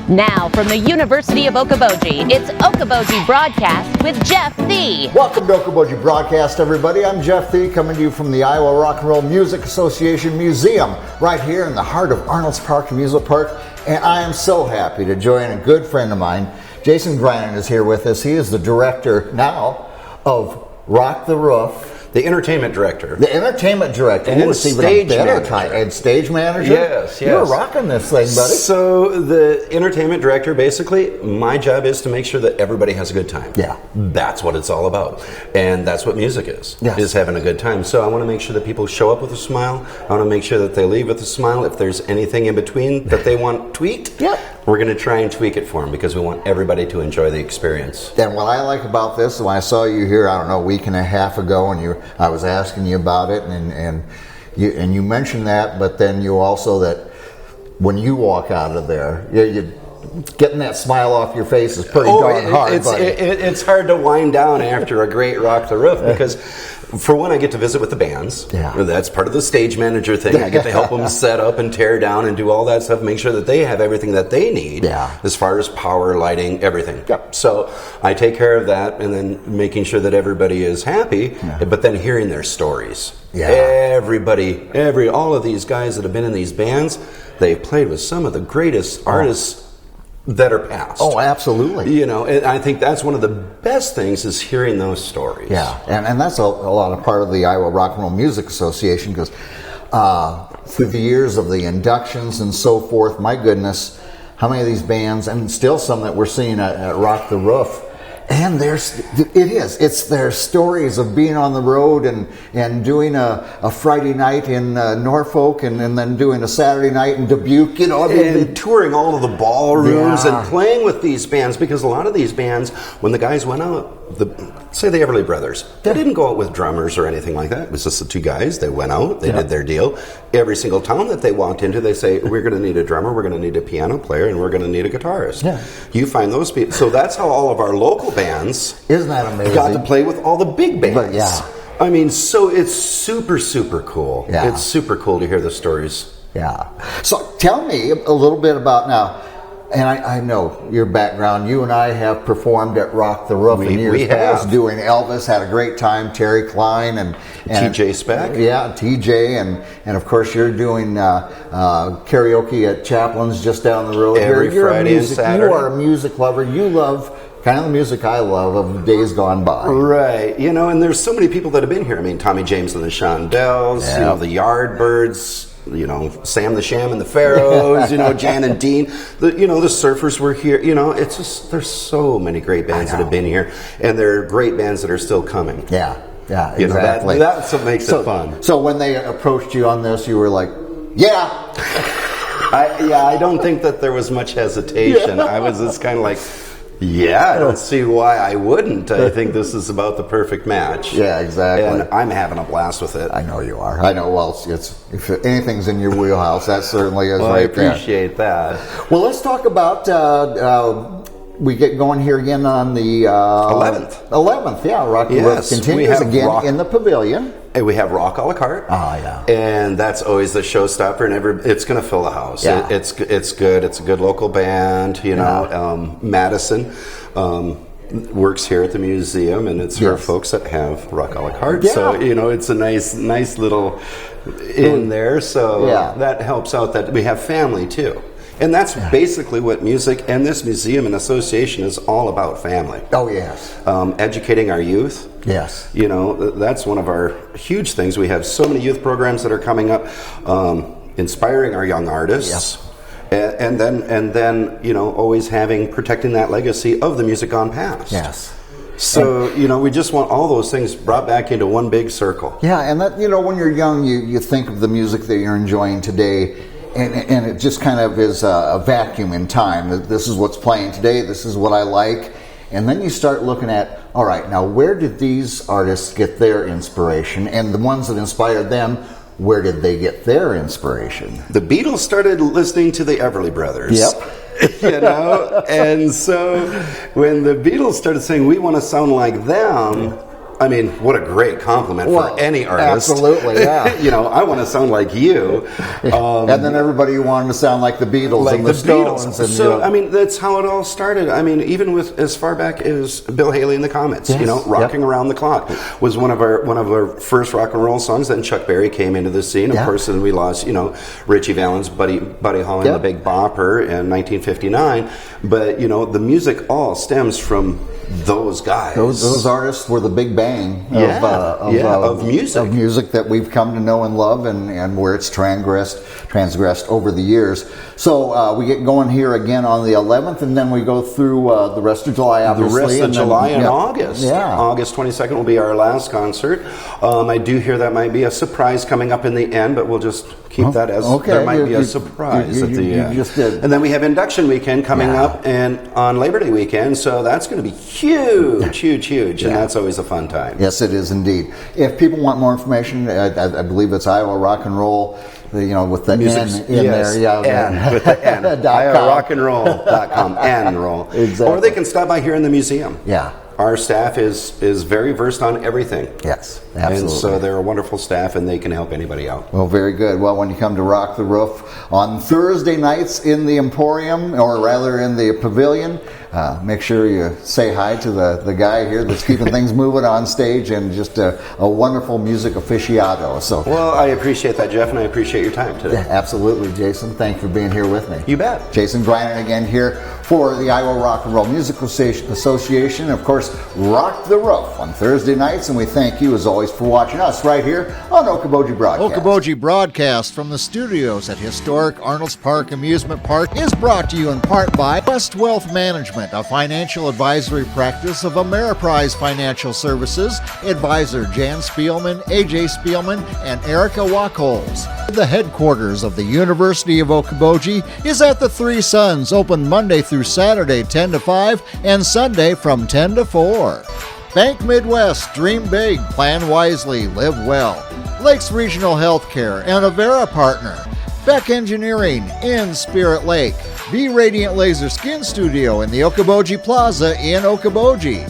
Now, from the University of Okoboji, it's Okoboji Broadcast with Jeff Thee. Welcome to Okoboji Broadcast, everybody. I'm Jeff Thee, coming to you from the Iowa Rock and Roll Music Association Museum, right here in the heart of Arnold's Park Music Park. And I am so happy to join a good friend of mine. Jason Grinnen is here with us. He is the director now of Rock the Roof. The entertainment director. The entertainment director. And stage manager. And stage manager? Yes. You're rocking this thing, buddy. So the entertainment director, basically, my job is to make sure that everybody has a good time. Yeah. That's what it's all about. And that's what music is, Yes. is having a good time. So I want to make sure that people show up with a smile. I want to make sure that they leave with a smile. If there's anything in between that they want tweaked, we're going to try and tweak it for them because we want everybody to enjoy the experience. And what I like about this, when I saw you here, I don't know, a week and a half ago, and I was asking you about it, and you mentioned that, but then you also that when you walk out of there, you getting that smile off your face is pretty darn hard. It's hard to wind down after a great Rock the Roof because, for one, I get to visit with the bands. Yeah. That's part of the stage manager thing. I get to help them set up and tear down and do all that stuff, make sure that they have everything that they need as far as power, lighting, everything. Yep. So I take care of that and then making sure that everybody is happy, but then hearing their stories. Yeah. All of these guys that have been in these bands, they've played with some of the greatest artists that are past. Oh, absolutely. And I think that's one of the best things is hearing those stories. Yeah, and that's a lot of part of the Iowa Rock and Roll Music Association because through the years of the inductions and so forth, my goodness, how many of these bands, and still some that we're seeing at Rock the Roof, and it's their stories of being on the road and doing a Friday night in Norfolk and then doing a Saturday night in Dubuque, and touring all of the ballrooms and playing with these bands, because a lot of these bands, when the guys went out, say the Everly Brothers, they didn't go out with drummers or anything like that. It was just the two guys. They went out, they did their deal. Every single town that they walked into, they say, we're going to need a drummer, we're going to need a piano player, and we're going to need a guitarist. Yeah. You find those people. So that's how all of our local bands Isn't that amazing? got to play with all the big bands. But, yeah. I mean, so it's super, super cool. Yeah. It's super cool to hear the stories. Yeah. So tell me a little bit about now, and I know your background. You and I have performed at Rock the Roof in years past, doing Elvis. Had a great time. Terry Klein and TJ Speck. Yeah, TJ, and of course you're doing karaoke at Chaplin's just down the road. Every Friday and Saturday. You are a music lover. You love kind of the music I love of days gone by. Right. And there's so many people that have been here. I mean, Tommy James and the Shondells, the Yardbirds, Sam the Sham and the Pharaohs, Jan and Dean, the Surfers were here. It's just, there's so many great bands that have been here, and there are great bands that are still coming. Yeah, exactly. That's what makes it fun. So when they approached you on this, you were like, yeah. I don't think that there was much hesitation. I was just kind of like, I don't see why I wouldn't. I think this is about the perfect match. Yeah, exactly. And I'm having a blast with it. I know you are. I know. Well, if anything's in your wheelhouse, that certainly is. Well, right there. I appreciate that. Well, let's talk about. We get going here again on the 11th. 11th, Rock the Roof continues again in the pavilion. And we have Rock a la carte. And that's always the showstopper, and it's going to fill the house. Yeah. It's good. It's a good local band. Madison works here at the museum, and it's her folks that have Rock a la carte. So it's a nice little in there. So that helps out that we have family too. And that's basically what music and this museum and association is all about, family. Oh, yes. Educating our youth. Yes. That's one of our huge things. We have so many youth programs that are coming up, inspiring our young artists. Yep. And then always protecting that legacy of the music gone past. Yes. So, we just want all those things brought back into one big circle. Yeah, and that, when you're young, you think of the music that you're enjoying today, and it just kind of is a vacuum in time. This is what's playing today, this is what I like. And then you start looking at, all right, now where did these artists get their inspiration? And the ones that inspired them, where did they get their inspiration? The Beatles started listening to the Everly Brothers. Yep. And so when the Beatles started saying, we want to sound like them, I mean, what a great compliment for any artist. Absolutely, yeah. You know, I want to sound like you. And then everybody wanted to sound like the Beatles Like and the the Stones. Beatles. And, So, I mean, that's how it all started. I mean, even with as far back as Bill Haley and the Comets, Yes. you know, Rocking Around the Clock was one of our first rock and roll songs. Then Chuck Berry came into the scene, of course, and we lost, you know, Richie Valens, Buddy Holly, and the Big Bopper in 1959. But, you know, the music all stems from those guys. Those artists were the big bang of music. Of music that we've come to know and love, and where it's transgressed over the years. So we get going here again on the 11th, and then we go through the rest of July, obviously. The rest of July and August. Yeah. August 22nd will be our last concert. I do hear that might be a surprise coming up in the end, but we'll just keep that as there might be a surprise at the end. You just did. And then we have induction weekend coming up and on Labor Day weekend, so that's going to be huge, and that's always a fun time. Yes, it is indeed. If people want more information, I believe it's Iowa Rock and Roll, you know, with the Music, N in there. Yeah, N, with the N. IowaRockandRoll.com, N roll. Exactly. Or they can stop by here in the museum. Yeah. Our staff is very versed on everything. Yes, absolutely. And so they're a wonderful staff, and they can help anybody out. Well, very good. Well, when you come to Rock the Roof on Thursday nights in the Emporium, or rather in the Pavilion, make sure you say hi to the guy here that's keeping things moving on stage, and just a wonderful music aficionado. So, well, I appreciate that, Jeff, and I appreciate your time today. Absolutely, Jason. Thanks for being here with me. You bet. Jason Grinnen again here for the Iowa Rock and Roll Music Association. Of course, Rock the Roof on Thursday nights, and we thank you as always for watching us right here on Okoboji Broadcast. Okoboji Broadcast from the studios at historic Arnold's Park Amusement Park is brought to you in part by West Wealth Management, a financial advisory practice of Ameriprise Financial Services. Advisor Jan Spielman, AJ Spielman, and Erica Wachholz. The headquarters of the University of Okoboji is at the Three Sons, open Monday through Saturday 10 to 5 and Sunday from 10 to 4. Bank Midwest, dream big, plan wisely, live well. Lakes Regional Healthcare and Avera Partner. Beck Engineering in Spirit Lake. Be Radiant Laser Skin Studio in the Okoboji Plaza in Okoboji.